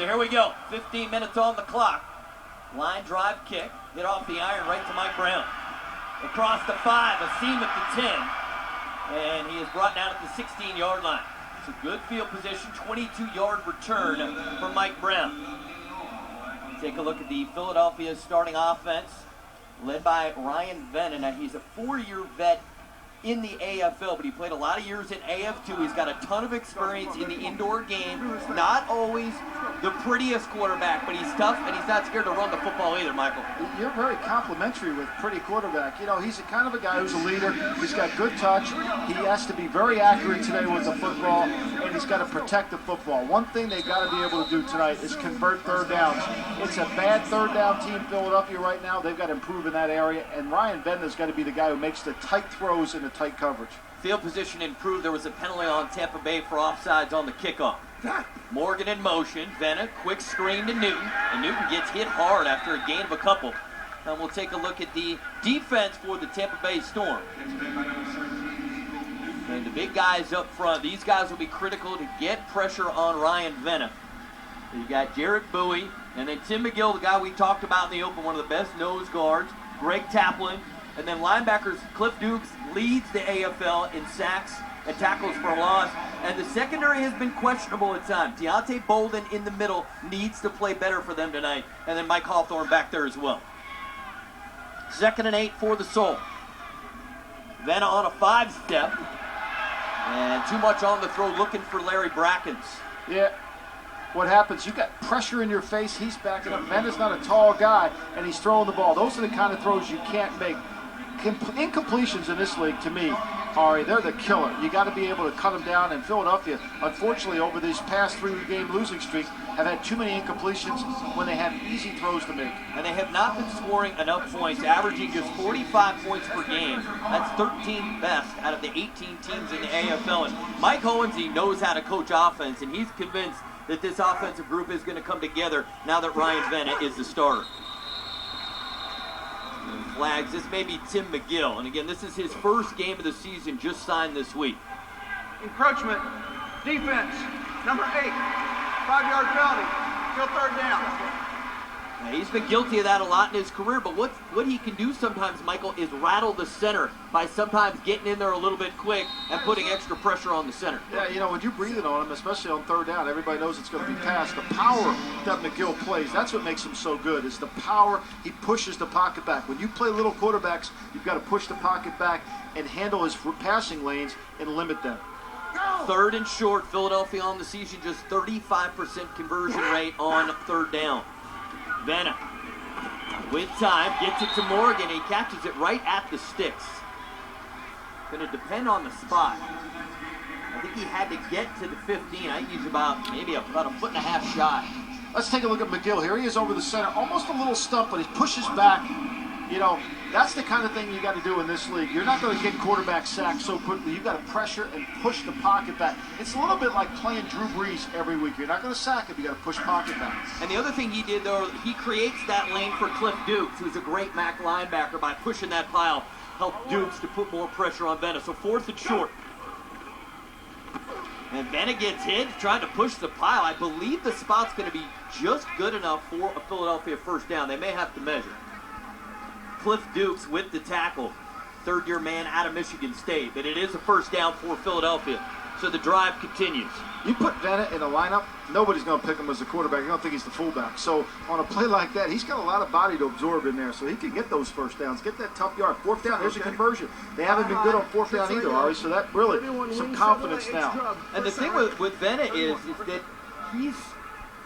So here we go. 15 minutes on the clock. Line drive kick. Hit off the iron right to Mike Brown. Across the 5, a seam at the 10. And he is brought down at the 16-yard line. It's a good field position, 22-yard return for Mike Brown. Take a look at the Philadelphia starting offense, led by Ryan Venna. Now, he's a 4-year vet in the AFL, but he played a lot of years in AF2. He's got a ton of experience in the indoor game. Not always the prettiest quarterback, but he's tough, and he's not scared to run the football either, Michael. You're very complimentary with pretty quarterback. You know, he's the kind of a guy who's a leader. He's got good touch. He has to be very accurate today with the football, and he's got to protect the football. One thing they've got to be able to do tonight is convert third downs. It's a bad third down team, Philadelphia, right now. They've got to improve in that area, and Ryan Venna's got to be the guy who makes the tight throws in the tight coverage. Field position improved. There was a penalty on Tampa Bay for offsides on the kickoff. Morgan in motion. Venna, quick screen to Newton. And Newton gets hit hard after a gain of a couple. And we'll take a look at the defense for the Tampa Bay Storm. And the big guys up front. These guys will be critical to get pressure on Ryan Venna. You got Jarrett Bowie. And then Tim McGill, the guy we talked about in the open, one of the best nose guards. Greg Taplin. And then linebackers, Cliff Dukes leads the AFL in sacks and tackles for loss. And the secondary has been questionable at times. Deontay Bolden in the middle needs to play better for them tonight. And then Mike Hawthorne back there as well. 2nd and 8 for the Soul. Venna on a 5-step. And too much on the throw, looking for Larry Brackens. Yeah. What happens, you got pressure in your face, he's backing up. Venna's not a tall guy, and he's throwing the ball. Those are the kind of throws you can't make. Incompletions in this league, to me, they're the killer. You got to be able to cut them down. And Philadelphia, unfortunately, over these past 3-game losing streak, have had too many incompletions when they have easy throws to make. And they have not been scoring enough points, averaging just 45 points per game. That's 13th best out of the 18 teams in the AFL. And Mike Hohensee knows how to coach offense, and he's convinced that this offensive group is going to come together now that Ryan Venna is the starter. Flags, this may be Tim McGill. And again, this is his first game of the season, just signed this week. Encroachment, defense, number 8, 5-yard penalty, still third down. Now, he's been guilty of that a lot in his career, but what he can do sometimes, Michael, is rattle the center by sometimes getting in there a little bit quick and putting extra pressure on the center. Yeah, you know, when you're breathing on him, especially on third down, everybody knows it's going to be passed. The power that McGill plays, that's what makes him so good, is the power. He pushes the pocket back. When you play little quarterbacks, you've got to push the pocket back and handle his passing lanes and limit them. 3rd and short, Philadelphia on the season, just 35% conversion rate on third down. Venna, with time, gets it to Morgan. He catches it right at the sticks. Going to depend on the spot. I think he had to get to the 15. I think he's about a 1.5 shot. Let's take a look at McGill here. He is over the center, almost a little stumped, but he pushes back. You know, that's the kind of thing you got to do in this league. You're not going to get quarterback sacked so quickly. You've got to pressure and push the pocket back. It's a little bit like playing Drew Brees every week. You're not going to sack him. You got to push pocket back. And the other thing he did, though, he creates that lane for Cliff Dukes, who's a great MAC linebacker, by pushing that pile, help Dukes to put more pressure on Venna. So 4th and short. And Venna gets hit, trying to push the pile. I believe the spot's going to be just good enough for a Philadelphia first down. They may have to measure. Cliff Dukes with the tackle, 3rd-year man out of Michigan State. But it is a first down for Philadelphia, so the drive continues. You put Venna in a lineup, nobody's going to pick him as a quarterback. You don't think he's the fullback. So on a play like that, he's got a lot of body to absorb in there, so he can get those first downs, get that tough yard. 4th down, there's a conversion. They haven't been good on 4th down either, Ari, so that really some confidence now. And the thing with Venna is that he's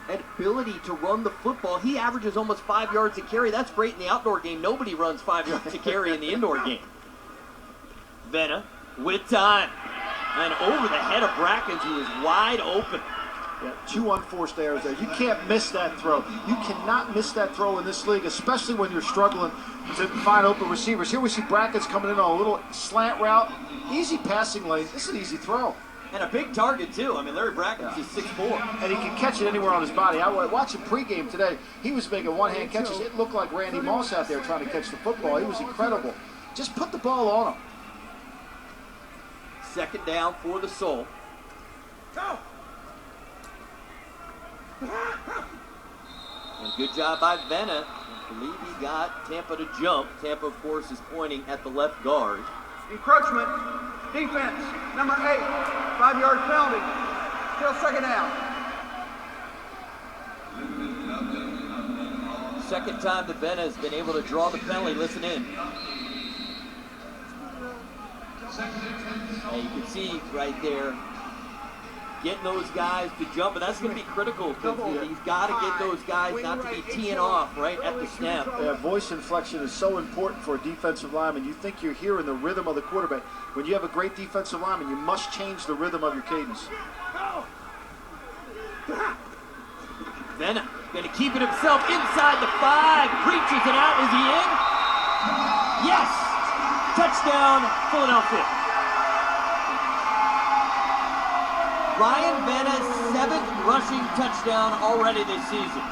an ability to run the football. He averages almost 5 yards a carry. That's great in the outdoor game. Nobody runs 5 yards a carry in the indoor game. Venna with time. And over the head of Brackens, who is wide open. Yeah, 2 unforced errors there. You can't miss that throw. You cannot miss that throw in this league, especially when you're struggling to find open receivers. Here we see Brackens coming in on a little slant route. Easy passing lane. This is an easy throw. And a big target, too. I mean, Larry Brackens is 6'4". And he can catch it anywhere on his body. I watched him pregame today. He was making one-hand catches. It looked like Randy Moss out there trying to catch the football. He was incredible. Just put the ball on him. 2nd down for the Soul. And good job by Venna. I believe he got Tampa to jump. Tampa, of course, is pointing at the left guard. Encroachment. Defense. Number 8. 5-yard penalty. Still second down. Second time that Venna has been able to draw the penalty. Listen in. And you can see right there, getting those guys to jump, and that's going to be critical because he's got to get those guys not to be teeing off right at the snap. Yeah, voice inflection is so important for a defensive lineman. You think you're hearing the rhythm of the quarterback. When you have a great defensive lineman, you must change the rhythm of your cadence. Venna going to keep it himself inside the 5, reaches it out. Is he in? Yes! Touchdown, Philadelphia. Ryan Venna's 7th rushing touchdown already this season.